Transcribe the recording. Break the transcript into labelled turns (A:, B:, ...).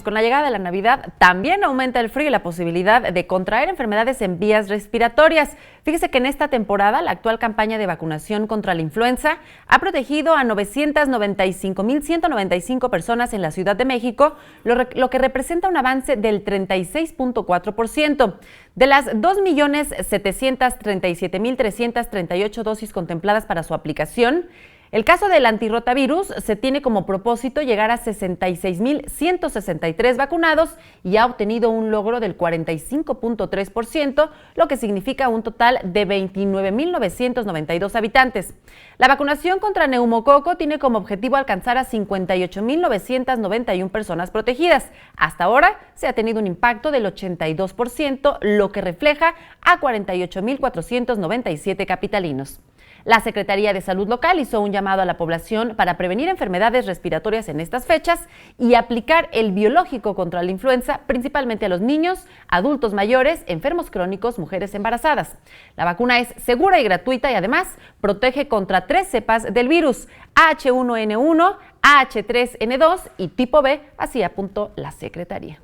A: con la llegada de la Navidad también aumenta el frío y la posibilidad de contraer enfermedades en vías respiratorias. Fíjese que en esta temporada la actual campaña de vacunación contra la influenza ha protegido a 995,195 personas en la Ciudad de México, lo que representa un avance del 36.4%. De las 2,737,338 dosis contempladas para su aplicación, el caso del antirrotavirus se tiene como propósito llegar a 66,163 vacunados y ha obtenido un logro del 45.3%, lo que significa un total de 29,992 habitantes. La vacunación contra neumococo tiene como objetivo alcanzar a 58,991 personas protegidas. Hasta ahora se ha tenido un impacto del 82%, lo que refleja a 48,497 capitalinos. La Secretaría de Salud local hizo un llamado a la población para prevenir enfermedades respiratorias en estas fechas y aplicar el biológico contra la influenza, principalmente a los niños, adultos mayores, enfermos crónicos, mujeres embarazadas. La vacuna es segura y gratuita y además protege contra 3 cepas del virus, H1N1, H3N2 y tipo B, así apuntó la Secretaría.